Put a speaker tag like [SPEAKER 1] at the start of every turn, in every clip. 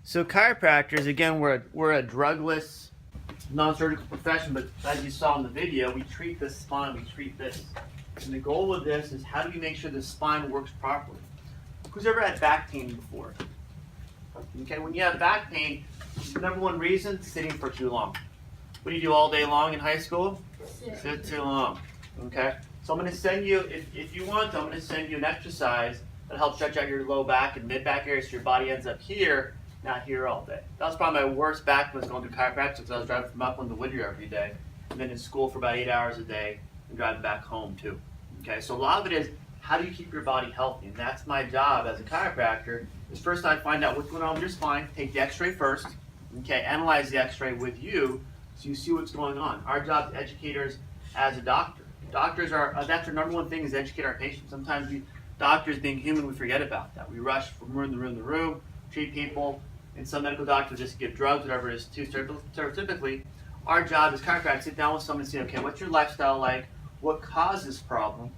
[SPEAKER 1] So chiropractors, again, we're a drugless, non-surgical profession, but as you saw in the video, we treat the spine, we treat this. And the goal of this is how do we make sure the spine works properly? Who's ever had back pain before? Okay, when you have back pain, number one reason, sitting for too long. What do you do all day long in high school? Sit too long. Okay, so I'm going to send you, if you want, I'm going to send you an exercise that helps stretch out your low back and mid back area so your body ends up here, not here all day. That was probably my worst back when I was going through chiropractic because I was driving from Upland to Whittier every day, and then in school for about 8 hours a day and driving back home too. Okay, so a lot of it is how do you keep your body healthy? And that's my job as a chiropractor. Is first I find out what's going on with your spine, take the x-ray first, okay, analyze the x-ray with you so you see what's going on. Our job as educators as a doctor. Doctors are, that's our number one thing is educate our patients. Sometimes we, doctors being human, we forget about that. We rush from room to room to room, treat people, and some medical doctors just give drugs, whatever it is, too stereotypically. Our job as chiropractors, sit down with someone and say, okay, what's your lifestyle like? What caused this problem?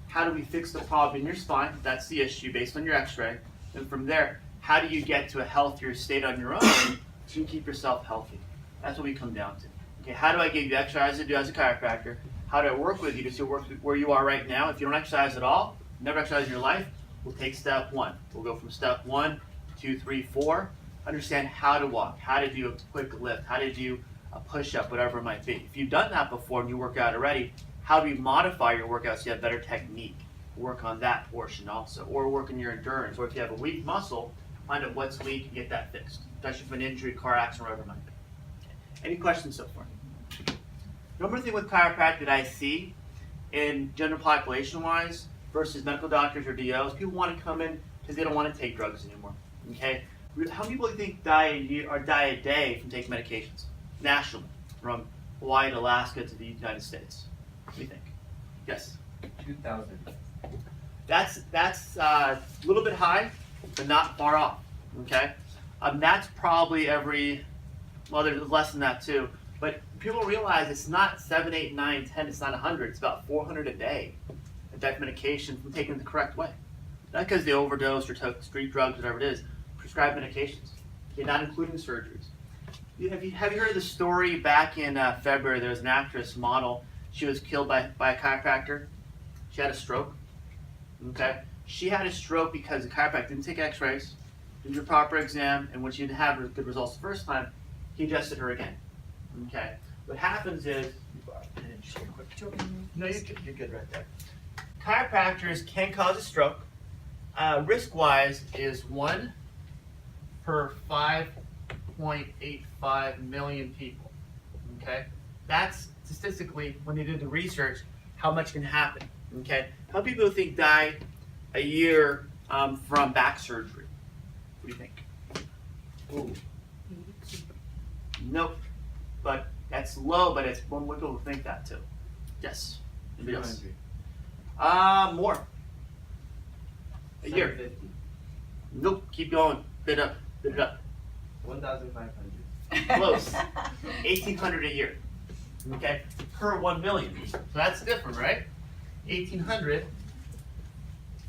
[SPEAKER 1] How do we fix the problem in your spine? That's the issue based on your x-ray. And from there, how do you get to a healthier state on your own so you can keep yourself healthy? That's what we come down to. Okay, how do I give you exercise to do as a chiropractor? How do I work with you to see where you are right now? If you don't exercise at all, never exercise in your life, we'll take step one. We'll go from step 1, 2, 3, 4. Understand how to walk, how to do a quick lift, how to do a push-up, whatever it might be. If you've done that before and you work out already, how do you modify your workout so you have better technique? Work on that portion also, or work on your endurance, or if you have a weak muscle, find out what's weak and get that fixed, especially from an injury, car accident, or whatever it might be. Any questions so far? Number thing with chiropractic that I see in general population-wise versus medical doctors or DOs, people want to come in because they don't want to take drugs anymore. Okay, how many people do you think die a day from taking medications nationally, from Hawaii to Alaska to the United States? What do you think? Yes.
[SPEAKER 2] 2,000.
[SPEAKER 1] That's a little bit high, but not far off. Okay, that's probably every. Well, there's less than that too. But people realize it's not 7, 8, 9, 10. It's not 100. It's about 400 a day of that medication from taking it the correct way. Not because they overdosed or took street drugs, whatever it is. Prescribed medications. Okay, not including surgeries. Have you heard of the story back in February? There was an actress model. She was killed by a chiropractor. She had a stroke. Okay, she had a stroke because the chiropractor didn't take X-rays, didn't do a proper exam, and when she didn't have good results the first time, he adjusted her again. Okay, what happens is, no, you're good right there. Chiropractors can cause a stroke. Risk-wise is 1 per 5.85 million people. Okay, that's statistically, when they did the research, how much can happen. Okay, how many people think die a year from back surgery? What do you think? Ooh. Nope, but that's low, but it's one people think that too. Yes. Anybody else? More. A year.
[SPEAKER 2] 750.
[SPEAKER 1] Nope, keep going. Bid up.
[SPEAKER 2] 1,500.
[SPEAKER 1] Close. 1,800 a year. Okay, per 1 million. So that's different, right? 1,800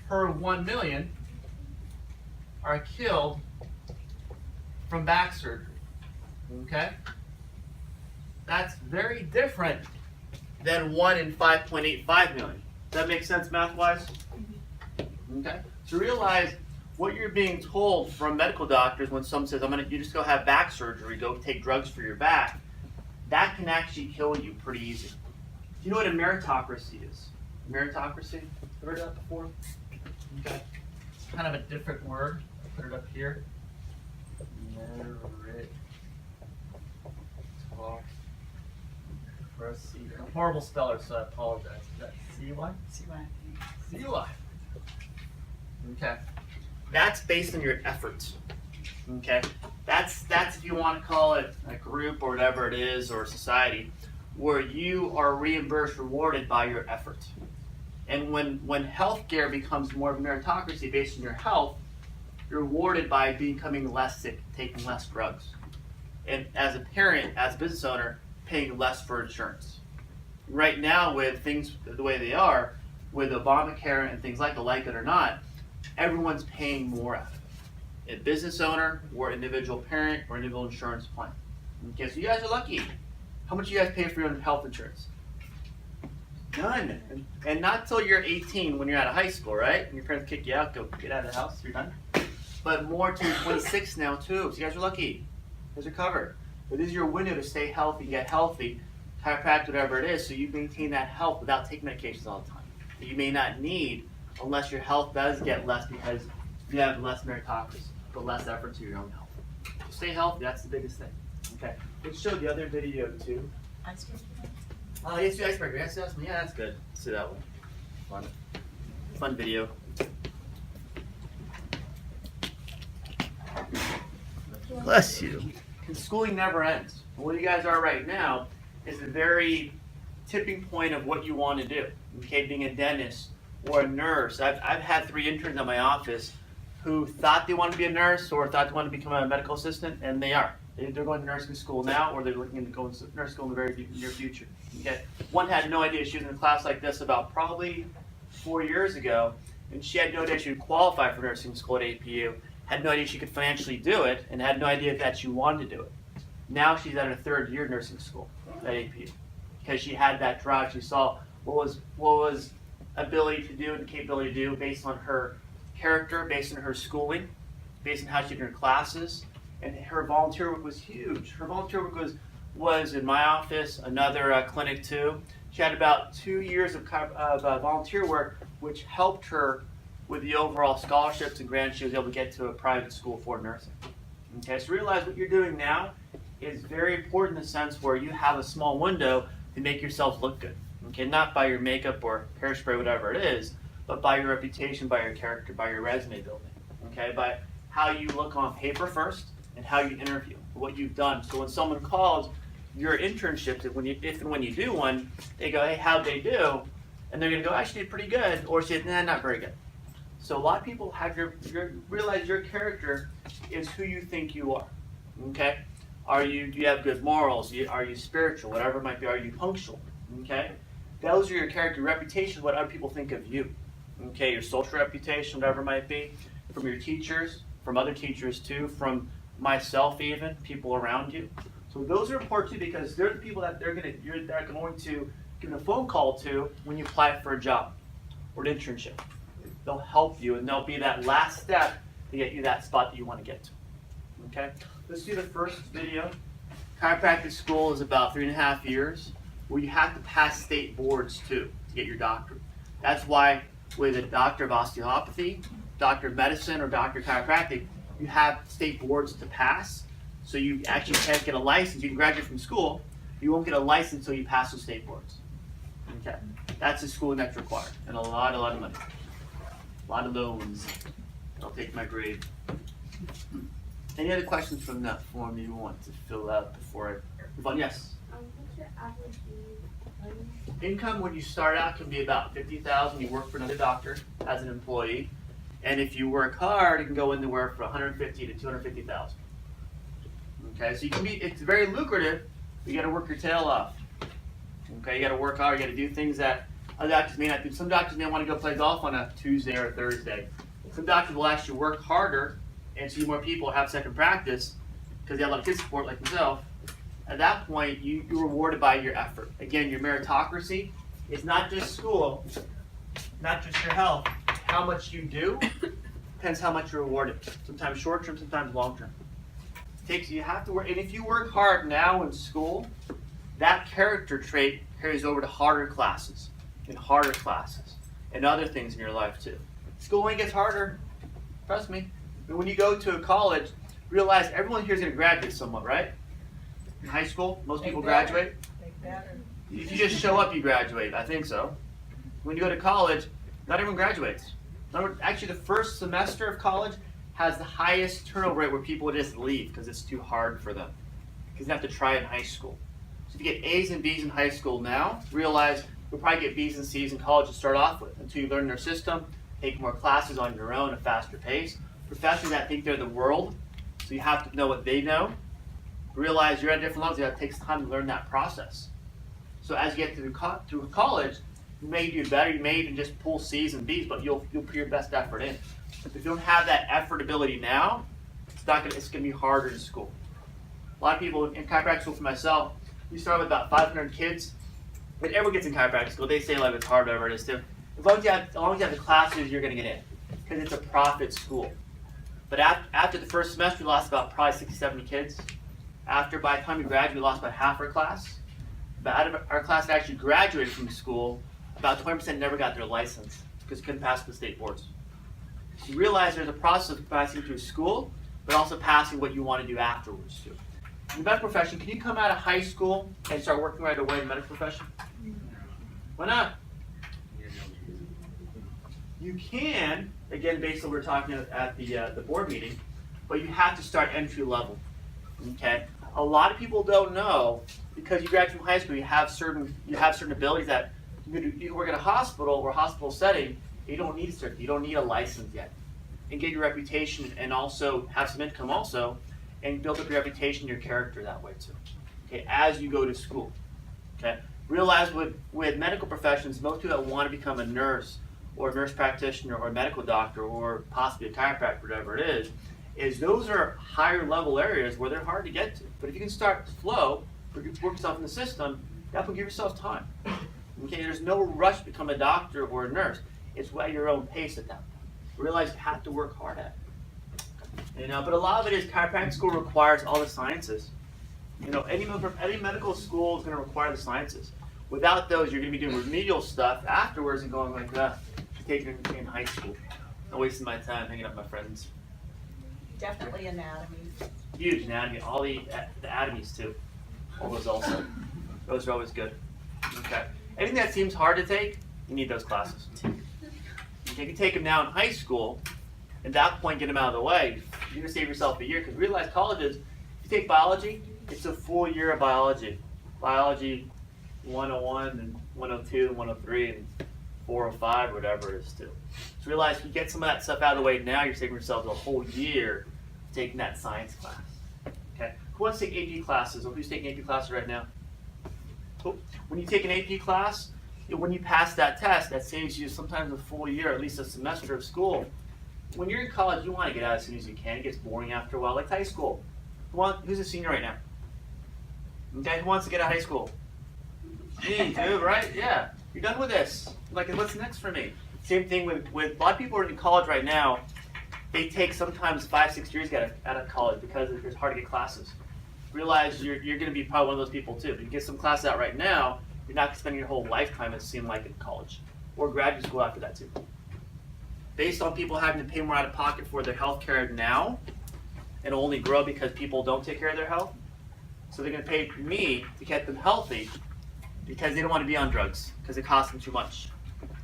[SPEAKER 1] per 1 million are killed from back surgery. Okay? That's very different than 1 in 5.85 million. Does that make sense math-wise? Okay? So realize what you're being told from medical doctors when someone says, you just go have back surgery, go take drugs for your back, that can actually kill you pretty easy. Do you know what a meritocracy is? Meritocracy? Heard that before? Okay. It's kind of a different word. I'll put it up here. Meritocracy. I'm a horrible speller, so I apologize. Is that C-Y?
[SPEAKER 3] C-Y.
[SPEAKER 1] C-Y. Okay. That's based on your efforts. Okay. That's if you want to call it a group or whatever it is, or a society, where you are reimbursed, rewarded by your efforts. And when healthcare becomes more of a meritocracy based on your health, you're rewarded by becoming less sick, taking less drugs. And as a parent, as a business owner, paying less for insurance. Right now, with things the way they are, with Obamacare and things like it or not, everyone's paying more out of it. a business owner, or individual parent, or individual insurance plan. Okay, so you guys are lucky. How much do you guys pay for your own health insurance? None. And not till you're 18 when you're out of high school, right? And your parents kick you out, go get out of the house, you're done. But more to 26 now too, so you guys are lucky. You guys are covered. But this is your window to stay healthy, get healthy, chiropractic, whatever it is, so you maintain that health without taking medications all the time. That you may not need unless your health does get less because you have less meritocracy, put less effort to your own health. So stay healthy, that's the biggest thing. Okay, let's show the other video too. Yes, the icebreaker. Yes, yeah, that's good. Let's do that one. Fun video. Bless you. And schooling never ends. And where you guys are right now is a very tipping point of what you want to do. Okay, being a dentist or a nurse. I've had 3 interns in my office who thought they wanted to be a nurse or thought they wanted to become a medical assistant, and they are. They're going to nursing school now, or they're looking into going to nursing school in the very near future. Okay. One had no idea. She was in a class like this about probably 4 years ago, and she had no idea she would qualify for nursing school at APU, had no idea she could financially do it, and had no idea that she wanted to do it. Now she's at her 3rd year nursing school at APU because she had that drive. She saw what was ability to do and capability to do based on her character, based on her schooling, based on how she did her classes. And her volunteer work was huge. Her volunteer work was in my office, another clinic too. She had about 2 years of volunteer work, which helped her with the overall scholarships and grants she was able to get to a private school for nursing. Okay, so realize what you're doing now is very important in the sense where you have a small window to make yourself look good. Okay, not by your makeup or hairspray, whatever it is, but by your reputation, by your character, by your resume building. Okay, by how you look on paper first, and how you interview, what you've done. So when someone calls your internship, if and when you do one, they go, hey, how'd they do? And they're going to go, actually, pretty good. Or say, nah, not very good. So a lot of people have realize your character is who you think you are. Okay? Do you have good morals? Are you spiritual? Whatever it might be. Are you punctual? Okay? Those are your character reputation, what other people think of you. Okay? Your social reputation, whatever it might be. From your teachers, from other teachers too, from myself even, people around you. So those are important too because they're the people that you're going to give a phone call to when you apply for a job or an internship. They'll help you and they'll be that last step to get you that spot that you want to get to. Okay, let's do the first video. Chiropractic school is about 3.5 years where you have to pass state boards too to get your doctorate. That's why with a doctor of osteopathy, doctor of medicine, or doctor of chiropractic, you have state boards to pass, so you actually can't get a license. You can graduate from school, you won't get a license until you pass those state boards. Okay, that's the schooling that's required, and a lot of money, a lot of loans. I'll take my grade. Any other questions from that form you want to fill out before I move on? Yes.
[SPEAKER 2] What's your average
[SPEAKER 1] Income when you start out can be about $50,000. You work for another doctor as an employee. And if you work hard, it can go anywhere from $150,000 to $250,000. Okay, so it's very lucrative. But you got to work your tail off. Okay, you got to work hard. You got to do things that other doctors may not do. Some doctors may want to go play golf on a Tuesday or a Thursday. Some doctors will actually work harder and see more people have second practice because they have a lot of kids support like myself. At that point, you're rewarded by your effort. Again, your meritocracy is not just school, not just your health. How much you do depends how much you're rewarded. Sometimes short term, sometimes long term. You have to work, and if you work hard now in school, that character trait carries over to harder classes, and other things in your life too. Schooling gets harder, trust me. But when you go to a college, realize everyone here is going to graduate somewhat, right? In high school, most people graduate. If you just show up, you graduate. I think so. When you go to college, not everyone graduates. Actually, the first semester of college has the highest turnover rate where people just leave because it's too hard for them. Because they have to try it in high school. So if you get A's and B's in high school now, realize you'll probably get B's and C's in college to start off with until you learn their system, take more classes on your own at a faster pace. Professors that think they're the world, so you have to know what they know. Realize you're at different levels, it takes time to learn that process. So as you get through college, you may do better, you may even just pull C's and B's, but you'll put your best effort in. If you don't have that effort ability now, It's gonna be harder in school. A lot of people in chiropractic school, for myself, we start with about 500 kids. When everyone gets in chiropractic school, they say like it's hard, whatever it is too. As long as you have the classes, you're gonna get in, because it's a profit school. But after the first semester, we lost about probably 60, 70 kids. By the time we graduated, we lost about half our class. But out of our class that actually graduated from school, about 20% never got their license because they couldn't pass the state boards. So you realize there's a process of passing through school, but also passing what you want to do afterwards too. In the medical profession, can you come out of high school and start working right away in the medical profession? Why not? You can, again, based on what we were talking at the board meeting, but you have to start entry level. Okay? A lot of people don't know, because you graduate from high school, you have certain abilities that you can work at a hospital or a hospital setting. You don't need a certificate, you don't need a license yet, and get your reputation and also have some income also, and build up your reputation, your character that way too. Okay, as you go to school. Okay, realize with medical professions, most people that want to become a nurse or a nurse practitioner or a medical doctor or possibly a chiropractor, whatever it is those are higher level areas where they're hard to get to. But if you can start slow, work yourself in the system, that will give yourself time. Okay, there's no rush to become a doctor or a nurse. It's at your own pace at that point. Realize you have to work hard at it. But a lot of it is chiropractic school requires all the sciences. Any medical school is going to require the sciences. Without those, you're going to be doing remedial stuff afterwards and going like that. Taking it in high school. I'm wasting my time hanging out with my friends.
[SPEAKER 2] Definitely anatomy.
[SPEAKER 1] Huge anatomy. All the anatomies too. All those also. Those are always good. Okay. Anything that seems hard to take, you need those classes. You can take them now in high school. At that point, get them out of the way. You're going to save yourself a year, because realize colleges, if you take biology, it's a full year of biology. Biology 101 and 102 and 103 and 405, whatever it is too. So realize if you get some of that stuff out of the way now, you're saving yourself a whole year taking that science class. Okay. Who wants to take AP classes? Or who's taking AP classes right now? Cool. When you take an AP class, when you pass that test, that saves you sometimes a full year, at least a semester of school. When you're in college, you want to get out as soon as you can. It gets boring after a while, like high school. Who's a senior right now? Okay, who wants to get out of high school? Me too, right? Yeah. You're done with this. Like, what's next for me? Same thing with a lot of people are in college right now. They take sometimes 5-6 years to get out of college because it's hard to get classes. Realize you're going to be probably one of those people too. If you get some classes out right now, you're not spending your whole lifetime, it seems like, in college or graduate school after that too. Based on people having to pay more out of pocket for their health care now, and only grow because people don't take care of their health, so they're going to pay me to get them healthy because they don't want to be on drugs because it costs them too much.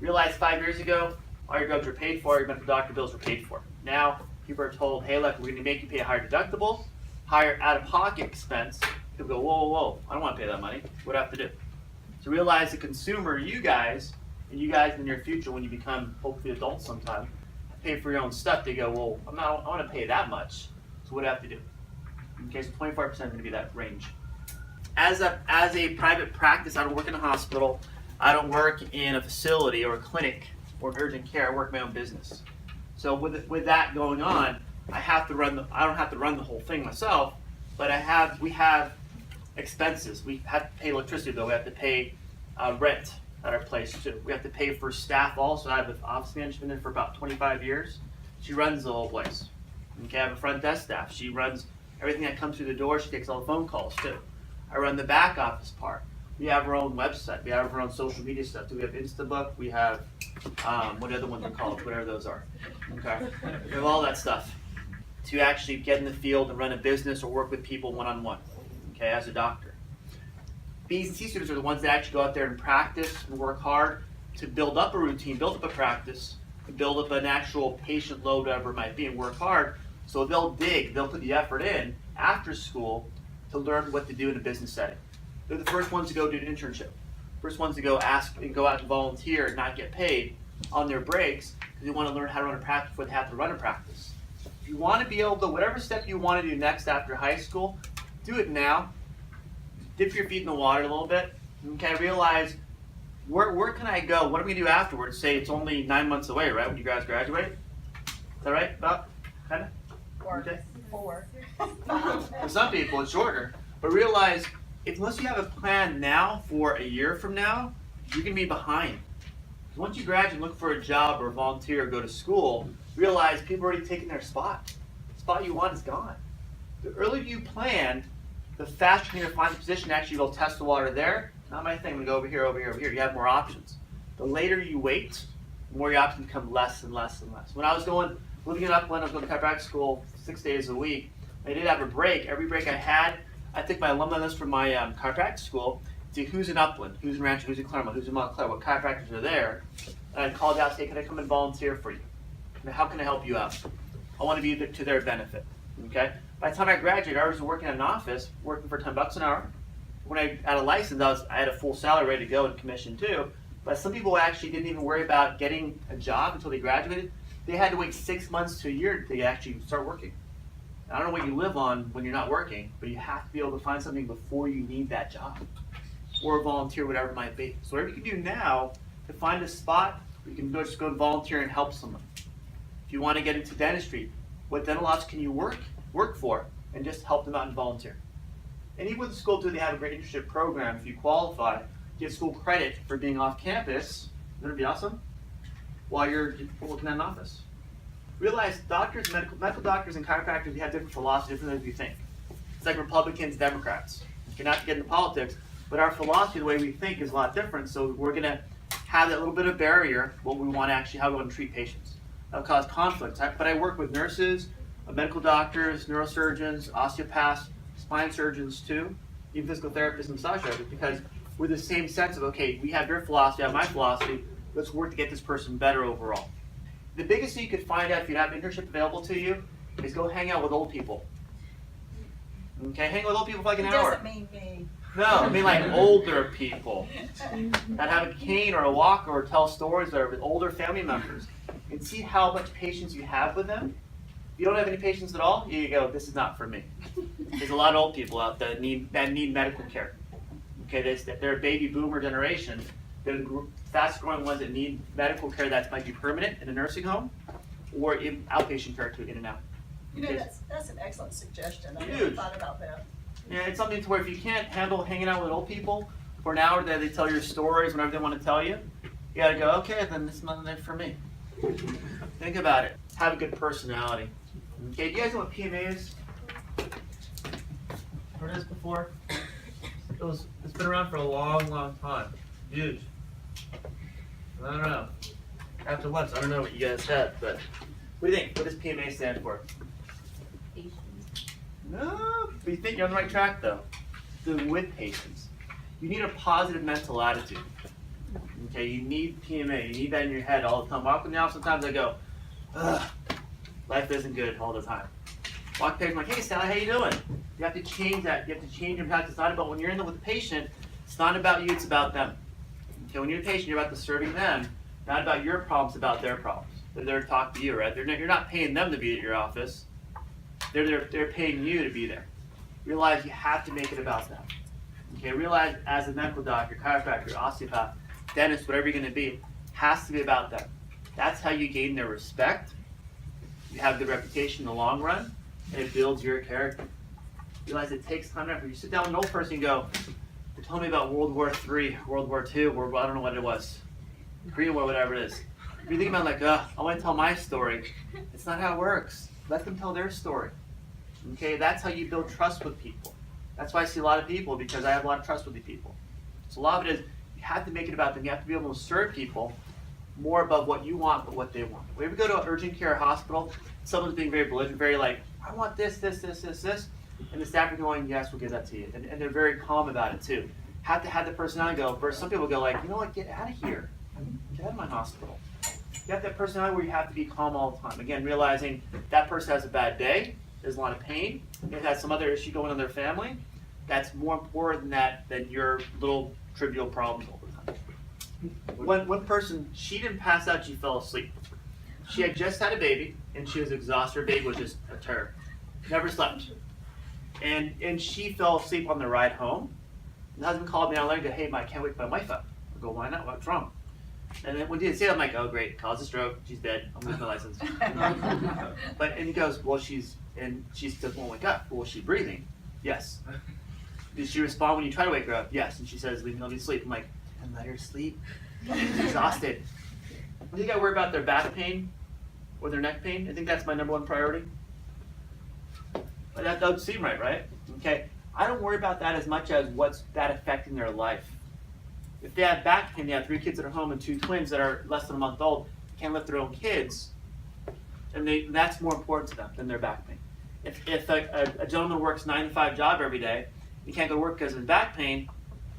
[SPEAKER 1] Realize 5 years ago, all your drugs were paid for, your medical doctor bills were paid for. Now, people are told, hey, look, we're going to make you pay a higher deductible, higher out-of-pocket expense. People go, whoa, whoa, whoa, I don't want to pay that money. What do I have to do? So realize the consumer, you guys, and you guys in the near future, when you become hopefully adults sometime, pay for your own stuff. They go, well, I want to pay that much. So what do I have to do? Okay, so 24% is going to be that range. As a private practice, I don't work in a hospital. I don't work in a facility or a clinic or urgent care. I work my own business. So with that going on, I don't have to run the whole thing myself, but we have expenses. We have to pay electricity bill. We have to pay rent at our place too. We have to pay for staff also. I have an office manager been there for about 25 years. She runs the whole place. Okay, I have a front desk staff. She runs everything that comes through the door. She takes all the phone calls too. I run the back office part. We have our own website. We have our own social media stuff. We have Instabook. We have what other ones are called, whatever those are. Okay, we have all that stuff to actually get in the field and run a business or work with people one-on-one. Okay, as a doctor. B's and C students are the ones that actually go out there and practice and work hard to build up a routine, build up a practice, and build up an actual patient load, whatever it might be, and work hard. So they'll put the effort in after school to learn what to do in a business setting. They're the first ones to go do an internship. First ones to go out and volunteer and not get paid on their breaks because they want to learn how to run a practice before they have to run a practice. If you want to be able to, whatever step you want to do next after high school, do it now. Dip your feet in the water a little bit. Okay, realize where can I go? What am I going to do afterwards? Say it's only 9 months away, right, when you guys graduate? Is that right, Bob? Kind of?
[SPEAKER 2] Or
[SPEAKER 1] okay.
[SPEAKER 2] 4.
[SPEAKER 1] For some people, it's shorter. But realize, unless you have a plan now for a year from now, you're going to be behind. Once you graduate and look for a job or volunteer or go to school, realize people are already taking their spot. The spot you want is gone. The earlier you plan, the faster you're going to find the position. Actually, you'll test the water there. Not my thing. I'm going to go over here, over here, over here. You have more options. The later you wait, the more your options become less and less and less. When I was living in Upland, I was going to chiropractic school 6 days a week. I did have a break. Every break I had, I took my alumni list from my chiropractic school, see who's in Upland, who's in Rancho, who's in Claremont, who's in Montclair, what chiropractors are there. And I called out, say, can I come and volunteer for you? And how can I help you out? I want to be to their benefit. Okay. By the time I graduated, I was working in an office, working for $10 an hour. When I had a license, I had a full salary ready to go and commission too. But some people actually didn't even worry about getting a job until they graduated. They had to wait 6 months to a year to actually start working. I don't know what you live on when you're not working, but you have to be able to find something before you need that job, or volunteer, whatever it might be. So whatever you can do now to find a spot where you can just go and volunteer and help someone. If you want to get into dentistry, what dental office can you work for and just help them out and volunteer? And even with the school too, they have a great internship program. If you qualify, get school credit for being off campus. Wouldn't it be awesome? While you're working in an office. Realize doctors, medical doctors and chiropractors, we have different philosophies, different than we think. It's like Republicans, Democrats. You're not to get into politics, but our philosophy, the way we think, is a lot different. So we're going to have that little bit of barrier, what we want to actually, how we want to treat patients. That'll cause conflicts. But I work with nurses, medical doctors, neurosurgeons, osteopaths, spine surgeons too, even physical therapists and massage therapists, because we're the same sense of, okay, we have your philosophy, I have my philosophy, let's work to get this person better overall. The biggest thing you could find out if you have an internship available to you is go hang out with old people. Okay, hang with old people for like an hour.
[SPEAKER 2] Doesn't mean me.
[SPEAKER 1] No, I mean like older people that have a cane or a walker or tell stories that are with older family members, and see how much patience you have with them. If you don't have any patience at all, you go, this is not for me. There's a lot of old people out there that need medical care. Okay, they're a baby boomer generation. They're the fast growing ones that need medical care that might be permanent in a nursing home or in outpatient care to in and out.
[SPEAKER 2] You know, that's an excellent suggestion. I never
[SPEAKER 1] Huge.
[SPEAKER 2] thought about that.
[SPEAKER 1] Yeah, it's something to where if you can't handle hanging out with old people for an hour, that they tell your stories whenever they want to tell you, you gotta go, okay, then this is not for me. Think about it. Have a good personality. Okay, do you guys know what PMA is? Heard this before? It's been around for a long, long time. Huge. I don't know. After lunch, I don't know what you guys had, but what do you think? What does PMA stand for? No, but you think you're on the right track though. Doing with patients. You need a positive mental attitude. Okay, you need PMA. You need that in your head all the time. Walk in the office, sometimes I go, ugh, life isn't good all the time. Walk past, I'm like, hey Sally, how you doing? You have to change that. You have to change your mentality. It's not about when you're in there with the patient, it's not about you, it's about them. Okay, when you're a patient, you're about to serving them, not about your problems, about their problems. They're there to talk to you, right? You're not paying them to be at your office. They're paying you to be there. Realize you have to make it about them. Okay, realize as a medical doctor, chiropractor, osteopath, dentist, whatever you're going to be, has to be about them. That's how you gain their respect. You have good reputation in the long run, and it builds your character. Realize it takes time. After you sit down with an old person and go, they told me about World War III, World War II, I don't know what it was, Korean War, whatever it is. If you think about it like, I want to tell my story, it's not how it works. Let them tell their story. Okay, that's how you build trust with people. That's why I see a lot of people, because I have a lot of trust with these people. So a lot of it is, you have to make it about them. You have to be able to serve people more above what you want, but what they want. When we go to an urgent care hospital, someone's being very belligerent, very like, I want this, this, this, this, this. And the staff are going, yes, we'll give that to you. And they're very calm about it too. Have to have the personality go, versus some people go like, you know what, get out of here. Get out of my hospital. You have that personality where you have to be calm all the time. Again, realizing that person has a bad day, there's a lot of pain, it has some other issue going on in their family. That's more important than your little trivial problems all the time. One person, she didn't pass out, she fell asleep. She had just had a baby, and she was exhausted. Her baby was just a terror. Never slept. And she fell asleep on the ride home. And the husband called me out later and go, hey, I can't wake my wife up. I go, why not? What's wrong? And then when he didn't say that, I'm like, oh great, caused a stroke, she's dead, I'm losing my license. And he goes, well, she's And she still won't wake up. Well, was she breathing? Yes. Did she respond when you try to wake her up? Yes. And she says, leave me to sleep. I'm like, and let her sleep. She's exhausted. I think I worry about their back pain or their neck pain. I think that's my number one priority. But that does seem right, right? Okay. I don't worry about that as much as what's that affecting their life. If they have back pain, they have 3 kids at home and 2 twins that are less than a month old, can't lift their own kids, and that's more important to them than their back pain. If a gentleman works a 9-to-5 job every day, he can't go to work because of his back pain,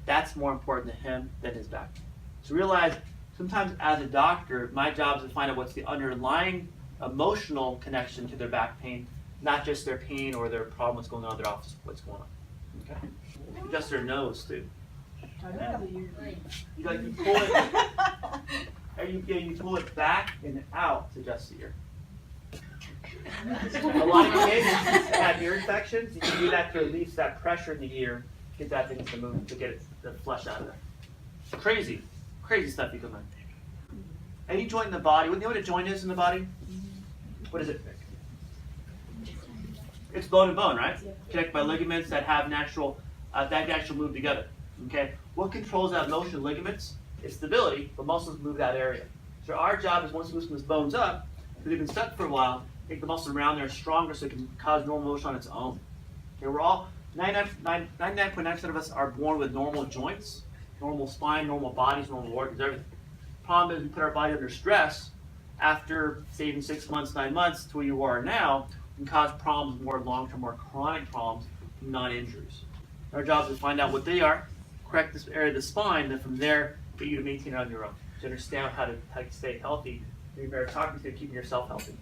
[SPEAKER 1] that's more important to him than his back pain. So realize, sometimes as a doctor, my job is to find out what's the underlying emotional connection to their back pain, not just their pain or their problem, what's going on in their office, what's going on. Okay? Adjust their nose too. You pull it, you pull it back and out to adjust the ear. A lot of kids have ear infections. You can do that to release that pressure in the ear, get that thing to move, to get it the flush out of there. Crazy stuff you can learn. Any joint in the body. You know what a joint is in the body? What is it? It's bone and bone, right? Connected by ligaments that have natural move together. Okay. What controls that motion? Ligaments. It's stability, but muscles move that area. So our job is once we loosen those bones up, because they've been stuck for a while, make the muscles around there stronger so it can cause normal motion on its own. Okay, we're all 99.9% of us are born with normal joints, normal spine, normal bodies, normal organs, everything. Problem is we put our body under stress after, say, even 6 months, 9 months to where you are now, can cause problems, more long-term, more chronic problems, not injuries. Our job is to find out what they are, correct this area of the spine, then from there, get you to maintain it on your own. To understand how to stay healthy, your meritocracy of keeping yourself healthy.